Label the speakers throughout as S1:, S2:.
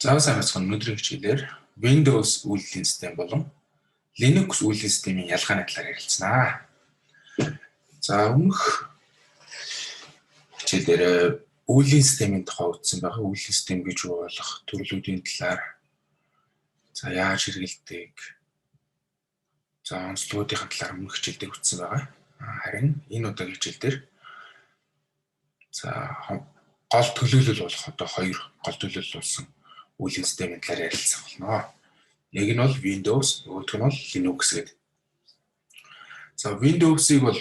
S1: Java сайхан өнөөдрийн хичээлээр Windows үйлдвэрлэлийн систем болон Linux үйлдвэрлэлийн системийн ялгааны талаар ярилцсанаа. За өмнөх хичээлээр үйлдвэрлэлийн системийн тухай үзсэн байгаа. Үйлдвэрлэлийн систем гэж юу болох төрлүүдийн талаар за яаж хэрэгэлдэг. За онцлогуудын талаар өмнөх хичээлдээ үзсэн байгаа. Харин энэ удаагийн хичээлдэр за гол төлөөлөл болох одоо хоёр гол төлөөлөл болсон үйлдвэрлэлийн системийн талаар ярилцах болно. Нэг нь бол Windows, нөгөөх нь бол Linux гэдэг. За Windows-ыг бол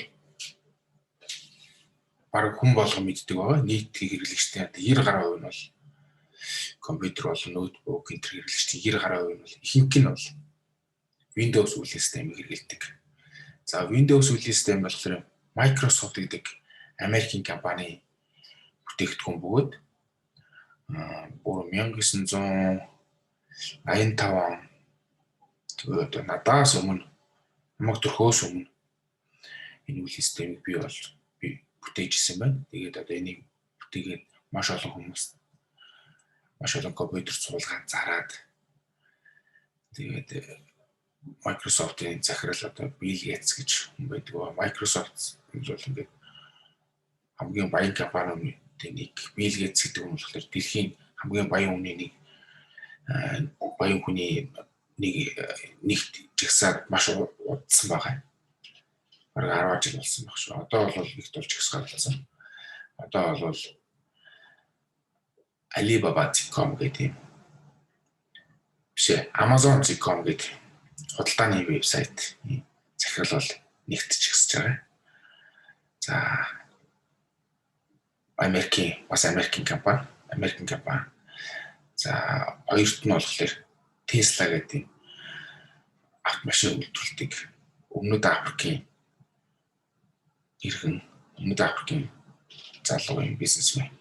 S1: бараг хүн болгон мэддэг байгаа. Нийтийн хэрэглэгчдийн 90% нь бол компьютер болон ноутбук энэ хэрэглэгчдийн 90% нь бол ихэнх нь бол Windows үйлдвэрлэлийн системийг хэрэглэдэг. За Windows үйлдвэрлэлийн систем болохоор Microsoft гэдэг Америкийн компани бүтээгдэхүүн бөгөөд бүр 1985 тэгээд надаас өмнө намайг төрхөөс өмнө энэ үйлдвэрлэлийн системийг би бүтээж ирсэн байна. Тэгээд одоо энийг бүтээгээд маш олон хүмүүс маш олон компьютер цуулгаан зараад тэгээд Microsoft-ийн захирал одоо Bill Gates гэж хүн байдаг. Microsoft бол ингээд хамгийн баян компаниуд нэг Bill Gates гэдэг хүн болохоор дэлхийн хамгийн баян хүний нэг баян хүний нэгт жигсаад маш удсан байгаа. Бараг 10 жил болсон баг шүү. Одоо бол нэгт болж жигсаалсан. Одоо бол Alibaba.com гэдэг Amazon.com гэдэг худалдааны вебсайт захирал бол нэгт жигсэж байгаа. За Америкийн компани. За хоёрт нь болохоор Tesla гэдэг автомашин үйлдвэрлэдэг Өмнөд Африкийн залуугийн бизнесмен.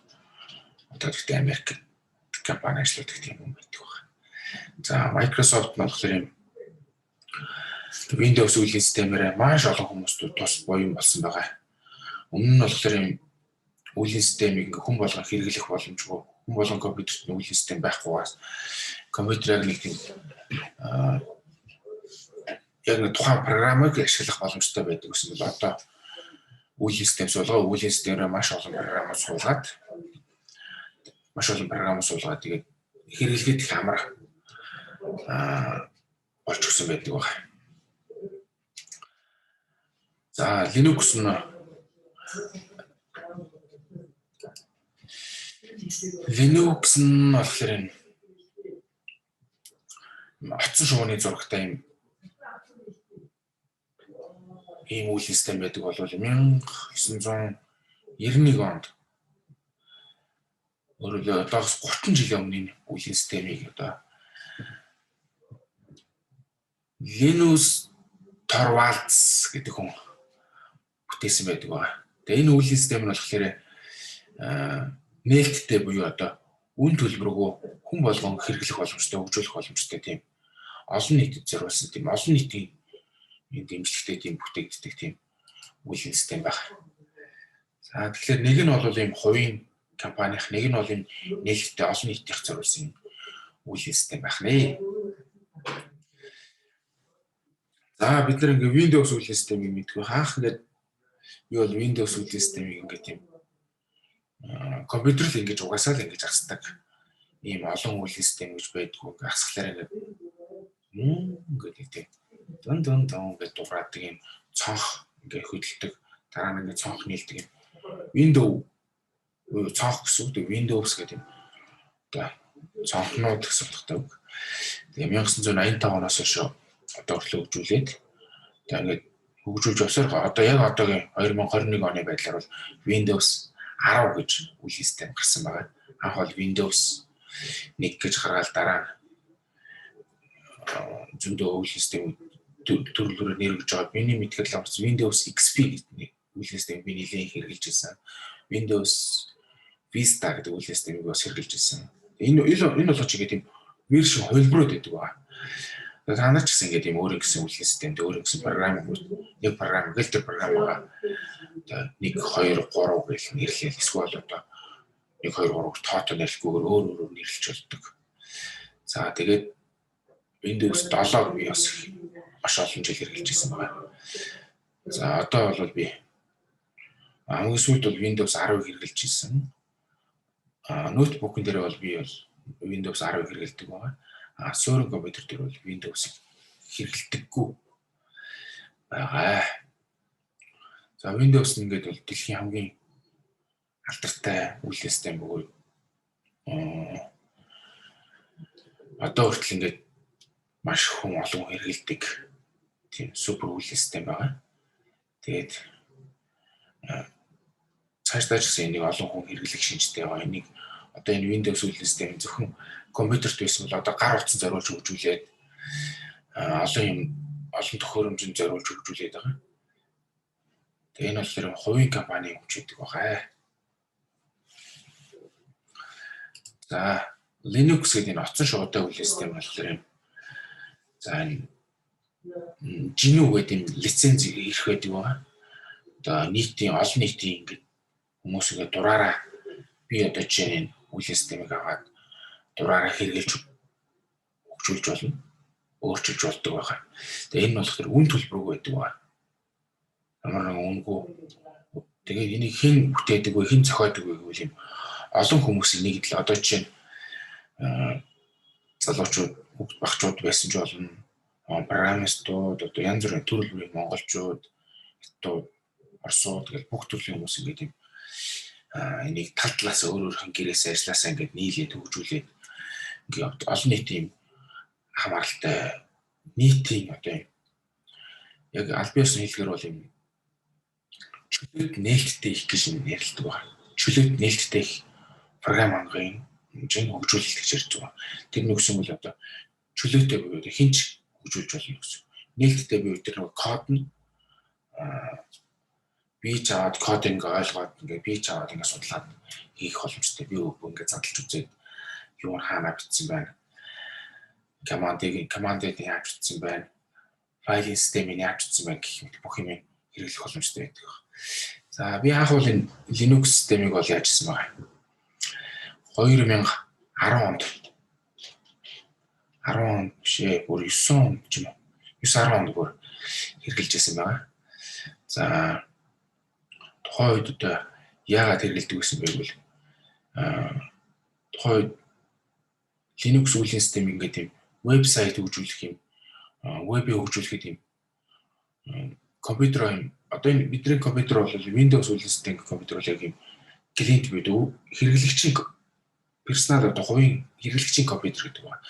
S1: Одоо тэгтээ Америк компани ажилладаг тийм юм байдаг байна. За Microsoft нь болохоор юм Windows үйлдвэрлэлийн системээр маш олон хүмүүст тус буюу болсон байгаа. Өмнө нь болохоор юм үйлдвэрлэлийн системийг хүн болгон хэрэглэх боломжгүй. Хүн болгон компьютерт үйлдвэрлэлийн систем байхгүйгаас компьютерыг нэг тийм яг нэг тухайн програмыг ашиглах боломжтой байдаг гэсэн бол одоо үйлдвэрлэлийн систем системээр маш олон програм суулгаад тэгээд хэрэглэхэд их амар болж өгсөн байдаг байна. За Linux нь болохоор энэ утсан шугууны зурагтай ийм үйлдвэрлэлийн систем байдаг бол 1991 онд өөрөөр одоос 30 жилийн өмнө үйлдвэрлэлийн системийг одоо Linus Torvalds гэдэг хүн бүтээсэн байдаг байна. Тэгээ энэ үйлдвэрлэлийн систем нь болохоор нээлттэй буюу одоо үн төлбөргүй хүн болгон хэрэглэх боломжтой, хөгжүүлэх боломжтой тийм олон нийтэд зориулсан тийм олон нийтийн дэмжлэгтэй тийм бүтээгддэг тийм үйлдвэрлэлийн систем байна. За тэгэхээр нэг нь бол ийм хувийн компанийн, нэг нь бол ийм нээлттэй олон нийтийн зориулсан үйлдвэрлэлийн систем байна. За бид нар ингээ Windows үйлдвэрлэлийн системийг мэдгүй хаах ингээд би бол Windows үйлдвэрлэлийн системийг ингээ тийм компьютер л ингэж угаасаа л ингэж асдаг ийм олон үйлдвэрлэлийн систем гэж байдгүй асглаар ингээд тийм дун гэж дуурайдаг ийм цонх ингээ хөдөлдөг дараа нь ингээ цонх нийлдэг юм Windows цонх гэсэн үг Windows гэдэг юм одоо цонхнууд гэсэн утгатай үг. Тэгээ 1985 оноос хойш одоо хүртэл хөгжүүлээд тэгээ ингээд хөгжүүлж явсаар одоо яг одоогийн 2021 оны байдлаар бол Windows 10 гэж үйлдвэрлэлийн систем гарсан байгаа. Анх бол Windows 1 гэж гаргаад дараа зөндөө үйлдвэрлэлийн систем төрлөөр нэрвэж байгаа. Миний мэдгээр л Windows XP гэдэг үйлдвэрлэлийн системийг би нэлээд хэрэгжилж байсан. Windows Vista гэдэг үйлдвэрлэлийн системийг бас хэрэгжилж байсан. Энэ бол ч тийм вершн хувилбарууд байдаг байна. Та нар ч гэсэн ингээд юм өөр гэсэн үйлдвэрлэлийн системд өөр гэсэн програм нэг програм гэлтэй програм байгаа. 1 2 3 гэх нэрлэл эсвэл одоо 1 2 3 тоотой нэрлэлгүйгээр өөр нэрлэж болдог. За тэгээд Windows 7 би бас маш олон жил хэрэглэж ирсэн байна. За одоо бол би хамгийн сүүлд бол Windows 10 хэрэглэж ирсэн. Ноутбукн дээр бол би бол Windows 10 хэрэглэдэг байна. Суурин компьютер дээр бол Windows хэрэглэдэггүй байгаа. За Windows ингээд бол дэлхийн хамгийн алдартай үйл систем бөгөөд одоо хүртэл ингээд маш олон хэрэглэдэг тийм супер үйл систем байгаа. Тэгээд цаашдаа ч гэсэн энийг олон хүн хэрэглэх шинжтэй байгаа. Энийг одоо энэ Windows үйл систем зөвхөн компьютерт байсан бол одоо гар утсан зориулж хөгжүүлээд олон төхөөрөмжөнд зориулж хөгжүүлээд байгаа. Тэгээ энэ болохоор хувийн компани хөгжүүлдэг байгаа. За Linux гэдэг энэ оцсон шуудай үйл систем болохоор юм. За энэ GNU гэдэг юм лиценз ирэх байдаг байгаа. Одоо олон нийтийн ингээд хүмүүс ингээд дураараа би одоо жишээ нь үйл системийг аваад дураараа хэрэглэж хөгжүүлж болно. Өөрчилж болдог байгаа. Тэгээ энэ болохоор үн төлбөргүй байдаг байгаа. Ямар нэгэн үнэгүй. Тэгээд энийг хэн бүтээдэг вэ, хэн зохиодог вэ гэвэл юм олон хүмүүс энийг л одоо жишээ нь залуучууд, хүүхд багчууд байсан ч болно. Программистууд, одоо янз бүрийн төрөл бүрийн монголчууд, хятадууд, орсууд гэл бүх төрлийн хүмүүс ингээд юм энийг тал талаас өөрөөрхөн гэрээс ажилласаа ингээд нийлээд хөгжүүлээд ингээд олон нийтийн хамааралтай нийтийн одоо юм яг аль биесны хэлгээр бол юм чөлөөт нээлттэй их гэж нэрлэдэг байна. Чөлөөт нээлттэй их програм хангын хэмжээнд хөгжүүлэлт гэж ярьж байгаа. Тэр нь гэсэн бол одоо чөлөөтэй буюу хинч хөгжүүлж болно гэсэн. Нээлттэй буюу тэр нэг код нь би чаад кодинг ойлгоод ингээд би чаад ингээд судлаад хийх боломжтой. Би ингээд задлж үзээд юу хаана бичсэн байна. Командыг яаж бичсэн байна. Файлын системийг яаж бичсэн байна гэх мэт бүх юм хэрэглэх боломжтой байдаг. За би анх бол энэ Linux системийг бол яажсан байгаа. 2010 онд 10 онд бишээ бүр 9 онд ч юм уу 9-10 онд бүр хэрэгжилж байсан байгаа. За тухайн үед одоо яагаад хэрэгэлдэг гэсэн бэ гэвэл тухайн үед Linux үйл систем ингээд юм вебсайт хөгжүүлэх юм вебийг хөгжүүлэхэд юм компьютер юм одоо энэ бидний компьютер бол Windows үйл систем компьютер бол яг юм клиент байдаг хэрэглэгчийн персонал одоо хувийн хэрэглэгчийн компьютер гэдэг байна.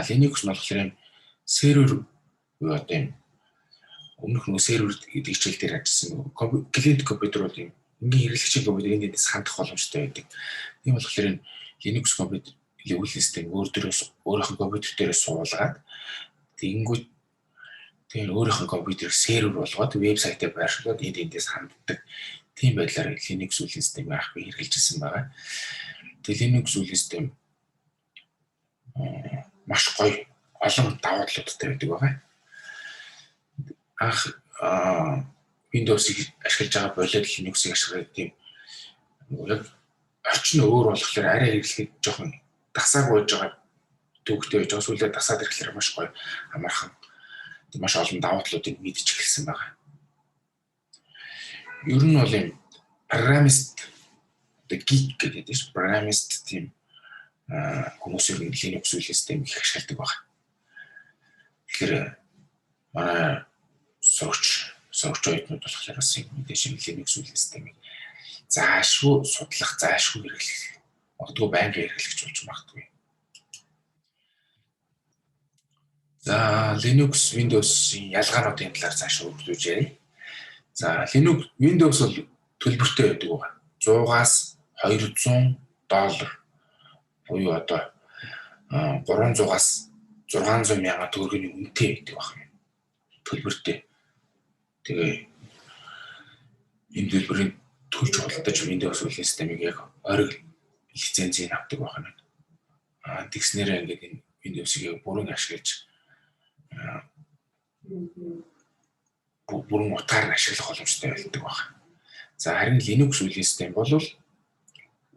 S1: Linux нь болохоор юм сервер буюу одоо юм өмнөх нэг сервер гэдэг хичээл дээр ажилласан клиент компьютер бол юм ингийн хэрэглэгчийн компьютер эндээс хандах боломжтой байдаг. Тийм болохоор энэ Linux компьютер үйл систем өөрийнхөө компьютер дээрээ суулгаад тэгэнгүүт тэр өөрийнхөө компьютерийг сервер болгоод вебсайтаа байршуулад эндээс ханддаг. Тийм байдлаар Linux үйл системийг анх би хэрэгжилжсэн байгаа. Тэгээ Linux үйл систем маш гоё олон даваатлуудтай байдаг байгаа. Анх Windows-ыг ашиглаж байгаа болоод Linux-ыг ашиглаад тийм яг орчин өөр болохоор арай хэрэглэхэд жоохон дасаагүй байж байгаа төвхтэй байж байгаа. Сүүлдээ дасаад ирэхлээр маш гоё амархан маш олон даваатлуудыг мэдж эхэлсэн байгаа. Ер нь бол юм программист одоо geek гэдэг чинь программист тийм хүмүүс ер нь Linux үйл системийг их ашигладаг байна. Тэгэхээр манай сурагч оюутнууд болохоор бас мэдээж Linux үйл системийг заашгүй судлах, заашгүй хэрэглэх, магадгүй байнга хэрэглэж болж магадгүй. За Linux, Windows-ийн ялгаануудын талаар цаашаа өгүүлж ярив. За Windows бол төлбөртэй байдаг байгаа. 100-аас $200 буюу одоо 300-аас 600 мянган төгрөгийн үнэтэй байдаг байна. Төлбөртэй. Тэгээ энэ төлбөрийн төлж худалдаж Windows үйл системийг яг ориг лицензийг авдаг байна. Тэгснээрээ ингээд энэ Windows-ийг бүрэн ашиглаж бүрэн утгаар ашиглах боломжтой байдаг байна. За харин Linux үйл систем бол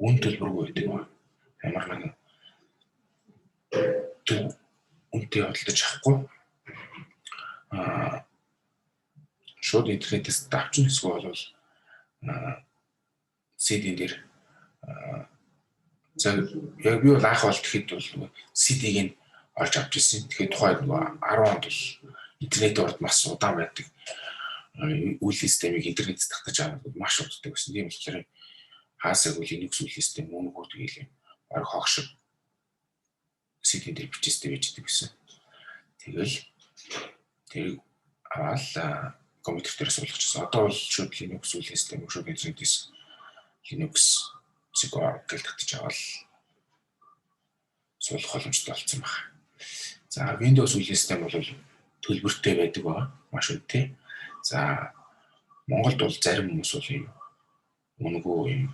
S1: үн төлбөргүй байдаг байна. Ямар нэгэн үнэтэй худалдаж авахгүй шууд интернетээс давчин эсвэл бол CD-н дээр за яг би бол анх бол тэгэхэд бол CD-г нь олж авч ирсэн. Тэгэхээр тухайн 10 онд бол интернет урд маш удаан байдаг. Үйл системийг интернетээс татаж авах маш уддаг байсан. Тийм болохоор хаасаг үл Linux үйл систем үнэгүй тэгээл баг хогшиг CD-н дээр бичээстэй байждаг гэсэн. Тэгэл тэр аваад компьютер дээр суулгачсан. Одоо бол шууд Linux үйл систем шууд интернетээс Linux цэгээр гэл татаж аваад суулгах боломжтой болсон байна. За Windows үйл систем бол төлбөртэй байдаг ба маш үнэтэй. За Монголд бол зарим хүмүүс бол юм үнэгүй юм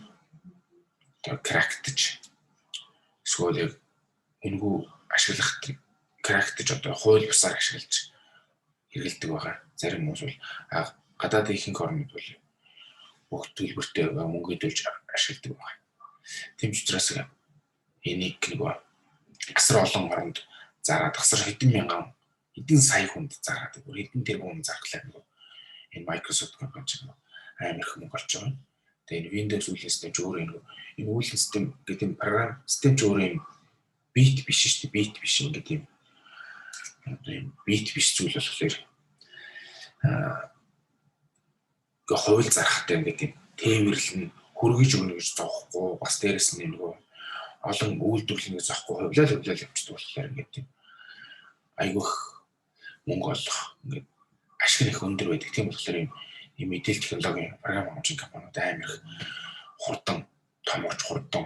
S1: крактж эсвэл үнэгүй ашиглах крактж одоо хууль бусаар ашиглаж хэрэгэлдэг байгаа. Зарим хүмүүс бол гадаад ихэнх орнууд бол бүх төлбөртэй мөнгө төлж ашигладаг байна. Тийм ч учраас энийг нэг асар олон оронд зараад асар хэдэн сая хүнд зараад хэдэн тэрбум зархлаа нэг энэ Microsoft компани ч амар их мөнгө олж байгаа. Тэгээ энэ Windows үйл систем ч өөрөө энэ үйл систем гэдэг нь програм систем ч өөрөө юм бит биш шүү дээ. Бит биш ингээд юм бит биш зүйл болохоор хууль зарахтай ингээд тийм тээвэрлэн хөргөж өгнө гэж зоохгүй бас дээрэс нь нөгөө олон үйлдвэрлэлийг зоохгүй хувлал явчихдаг болохоор ингээд тийм айгүйх мөнгө олох ингээд ашиг их өндөр байдаг. Тийм болохоор юм мэдээлэл технологийн програм хөгжин компаниуд амар их хурдан томорч хурдан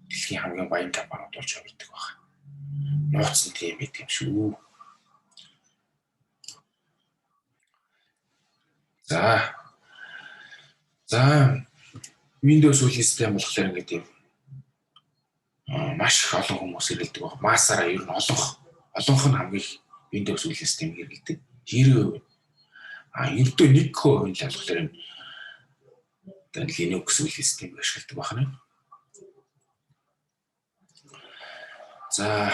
S1: дэлхийн хамгийн баян компаниуд болж хувирдаг байна. Нууцсан тийм байт юм шүү. За Windows үйл систем болохоор ингээд юм маш их олон хүмүүс хэрэглэдэг байна. Массаараа ер нь олонх нь хамгийн Windows үйл систем хэрэглэдэг. 90% ердөө 1% л болохоор юм Linux үйл систем ашигладаг байна. За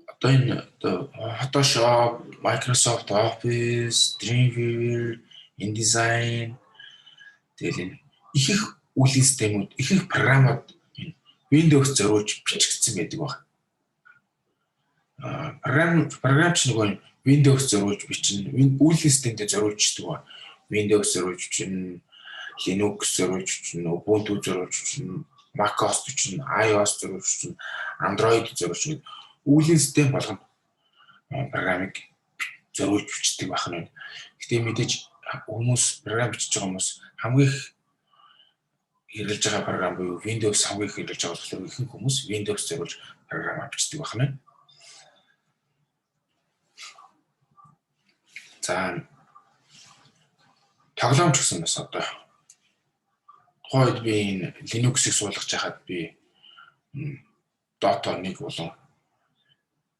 S1: одоо энэ Photoshop, Microsoft Office, Dreamweaver, InDesign тэгэл их үйл системүүд, их програмууд Windows зориулж бичигдсэн байдаг байна. Програмч нөгөө Windows зориулж бичнэ, үйл системтэй зориулж бичдэг байна. Windows зориулж бичнэ, Linux зориулж бичнэ, Ubuntu зориулж бичнэ, macOS бичнэ, iOS зориулж бичнэ, Android зориулж бичнэ. Үйл систем болгоно програмыг зориулж бичдэг байна. Гэтэ мэдээж хүмүүс програм бичиж байгаа хүмүүс хамгийн их хэрэглэж байгаа програм буюу Windows хамгийн их хэрэглэж байгаа болохоор ихэнх хүмүүс Windows зориулж програм бичдэг байна. За тоглоомч гэсэн бас одоо тухайд би энэ Linux-ийг суулгаж байхад би Dota 1 болон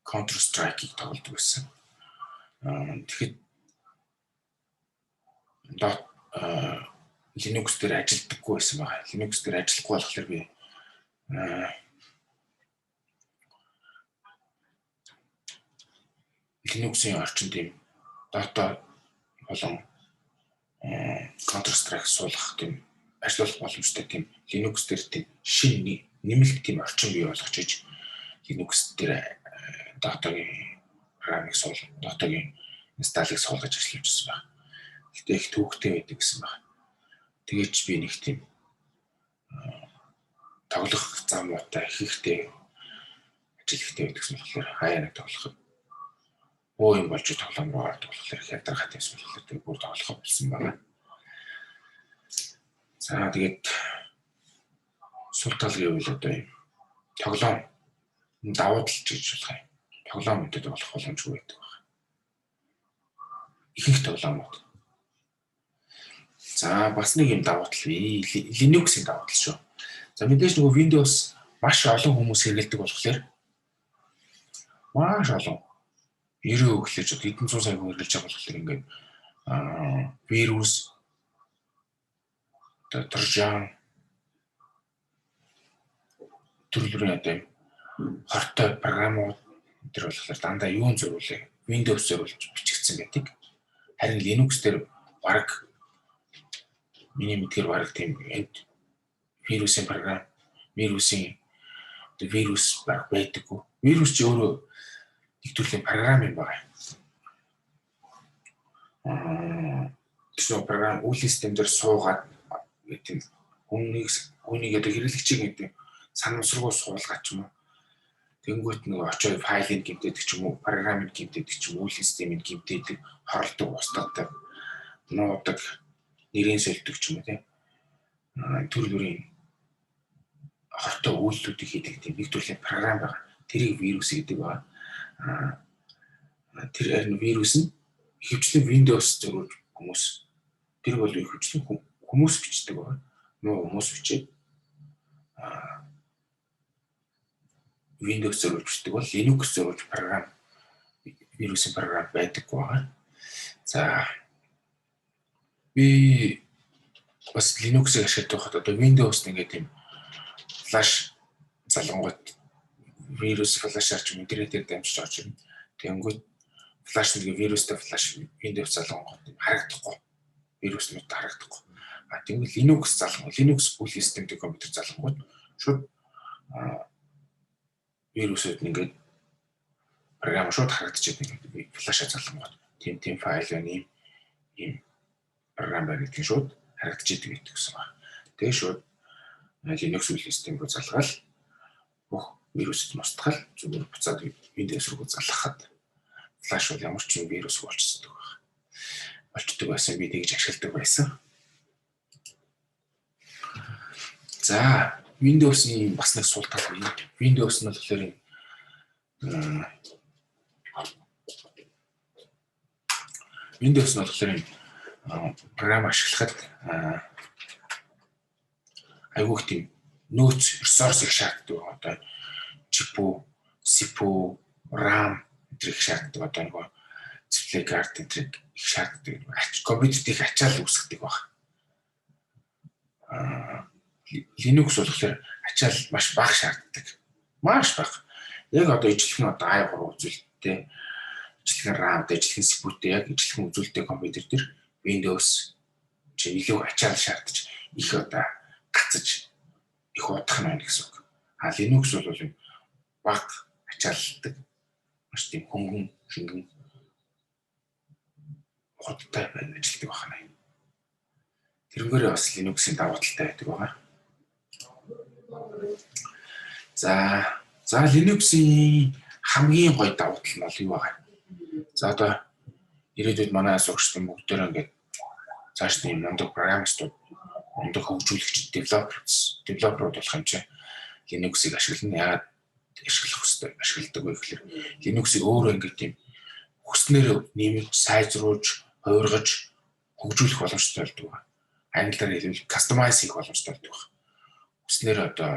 S1: Counter Strike-ийг тоглодог байсан. Тэгэхэд Linux дээр ажилладаггүй байсан байна. Linux дээр ажиллахгүй болохоор би Linux-ийн орчинд тийм Dota болон Counter Strike суулгах тийм ажиллах боломжтой тийм Linux дээр тийм шинэ нэмэлт тийм орчин бий болгож иж Linux дээр Dota-гийн програмыг суулгах, Dota-гийн инсталлыг суулгаж ажиллажсэн байна. Гэтэ их төвөгтэй байдаг гэсэн байна. Тэгээд би нэг тийм тоглох зам муутай ихтэй ажил ихтэй байдаг гэсэн болохоор хаяа нэг тоглоход юм болж тоглоом руу ордог болохоор их ядаргатай байсан болохоор тэр бүр тоглох болсон байна. За тэгээд сул тал гэвэл одоо юм тоглоом давуу тал гэж болох юм. Тоглоом үүдэд болох боломжгүй байдаг байна. Ихэнх тоглоомууд. За бас нэг юм давуу тал бий. Linux-ийн давуу тал шүү. За мэдээж нөгөө Windows маш олон хүмүүс хэрэглэдэг болохоор маш олон 90% гэхэлж хэдэн зуун сая хүн хэрэглэж байгаа болохоор ингээд вирус Trojan төрөлрийн одоо хортой програмууд Тэр болохоор дандаа юун зориулъя? Windows зориулж бичигдсэн байдаг. Харин Linux дээр баг миний мэдгээр баг тийм энд вирусын програм, вирусын вирус байдаггүй. Вирус ч өөрөө нэг төрлийн програм юм байна. Тэр програм үйл систем дээр суугаад гэдэг хүнийг одоо хэрэглэгчийг гэдэг санамсаргуу суулгаад ч юм уу. Тэнгүүт нэг очоод файлыг гэмтээдэг ч юм уу, програмыг гэмтээдэг ч юм уу, үйл системийг гэмтээдэг, хорлдог, устгадаг, нуудаг, нэрийн сольдог ч юм уу тийм. Төр бүрийн хортой үйлдэлүүдийг хийдэг тийм нэг төрлийн програм байна. Тэрийг вирус гэдэг байна. Тэр вирус нь ихэвчлэн Windows зориулж хүмүүс тэр бол ихэвчлэн хүмүүс бичдэг байна. Нуу хүмүүс бичээд Windows зориулж бичдэг бол Linux зориулж програм вирусын програм байдаг байна. За би бас Linux-ыг ашигладаг хад одоо Windows нэгээ тийм флаш залангууд вирус флашаар ч интернетээр дамжиж орж ирнэ. Тэнгүүд флаш нэгээ вирустай флаш Windows залангууд харагдахгүй. Вируснууд харагдахгүй. Тэнгүүд Linux залангууд, Linux үйл системтэй компьютер залангууд шууд вирусууд нэгээд програм шууд харагдчихэв нэг флашаа залангууд. Тийм файл байна ийм програм байна гэдгийг шууд харагдчихэв гэдэг гэсэн байна. Тэгээ шууд Linux үйл систем рүү залгаал бүх вирусд мустгал зүгээр буцаад Windows руу залгахад флаш бол ямар ч юм вирус болчихдог байна. Болчдөг байсан би тэгж ашигладаг байсан. За Windows-ийн бас нэг сул тал байна. Windows нь болохоор Windows нь болохоор програм ашиглахад айгүйх тийм нөөц ресурс их шаарддаг. Одоо чипүү, CPU, RAM их шаарддаг. Одоо нөгөө дисплей карт их шаарддаг. Компьютерт их ачаал үүсгдэг баг. Linux болохоор ачаал маш бага шаарддаг. Маш бага. Яг одоо ижлэх нь одоо i3 үзүүлэлттэй, ижлэх нь RAM-тай, ижлэх нь CPU-тэй, яг ижлэх нь үзүүлэлттэй компьютер дээр Windows чи илүү ачаал шаардаж их одоо гацаж их удах нь байна гэсэн үг. Linux бол юм бага ачаалдаг. Маш тийм хөнгөн, шингэн хурдтай байна ажилтдаг байна. Тэрнгээрээ бас Linux-ийн давуу талтай байдаг байна. За Linux-ийн хамгийн гоё давуу тал нь бол юу вэ? За одоо ирээдүйд манай сурагчдын бүгдээрээ ингээд цааш тийм мундаг программистууд, мундаг хөгжүүлэгч, девелоперууд болох юм чинь Linux-ыг ашиглана. Яагаад ашиглах хэрэгтэй? Ашигладаг вэ гэхээр Linux-ыг өөрөө ингээд тийм хүснээр нэмж, сайжруулж, хувиргаж хөгжүүлэх боломжтой байдаг. Англиар хэлбэл customize хийх боломжтой байдаг. Хүснээр одоо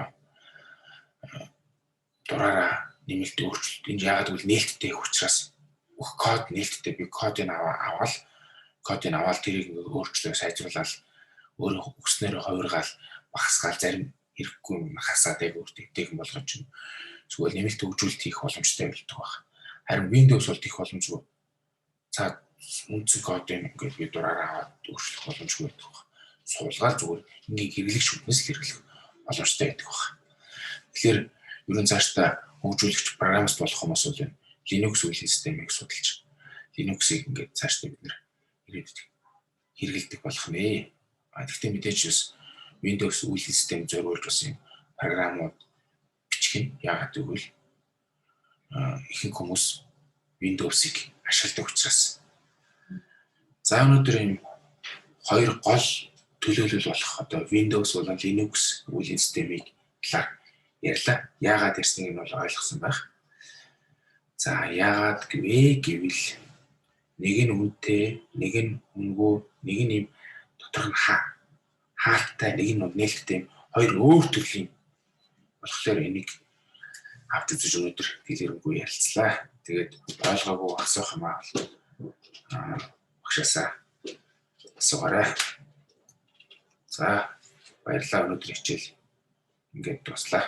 S1: дураараа нэмэлт өөрчлөлт. Энэ яагаад гэвэл нээлттэй учраас бүх код нээлттэй. Би кодыг аваад тэрийг өөрчлөө сайжруулаад өөрөө хүснээр хувиргаал багасгаал зарим хэрэггүй хасаад яг өөртөө болгож чинь зүгээр нэмэлт хөгжүүлэлт хийх боломжтой байдаг байна. Харин Windows бол тийх боломжгүй. За үндсэн кодыг ингээд би дураараа аваад өөрчлөх боломжгүй байдаг байна. Суулгаад зүгээр ингээ хэрэглэгч хүнээс л хэрэглэх боломжтой байдаг байна. Тэгэхээр ерөн цаашдаа хөгжүүлэгч программист болох хүмүүс бол Linux үйл системийг судалж Linux-ийг ингээд цаашдаа бид нэр ирээдүйд хэрэглэдэг болох нэ. Гэхдээ мэдээж бас Windows үйл систем зориулж бас юм програмууд бичих нь яагаад гэвэл ихэнх хүмүүс Windows-ыг ашигладаг учраас. За өнөөдөр энэ хоёр гол төлөөлөл болох одоо Windows болон Linux үйл системийг талаар ярьлаа. Яагаад ярьсныг нь бол ойлгосон байх. За яагаад гэвэл нэг нь үнэтэй, нэг нь үнэгүй, нэг нь юм дотор нь хаалттай, нэг нь нээлттэй хоёр өөр төрлийн болохоор энийг авч үзэж өнөөдөр дэлгэрэнгүй ярилцлаа. Тэгээд ойлгоогүй асуух юм аа. Багшаасаа асуугаарай. За баярлалаа өнөөдөр хичээл ингээд дуслаа.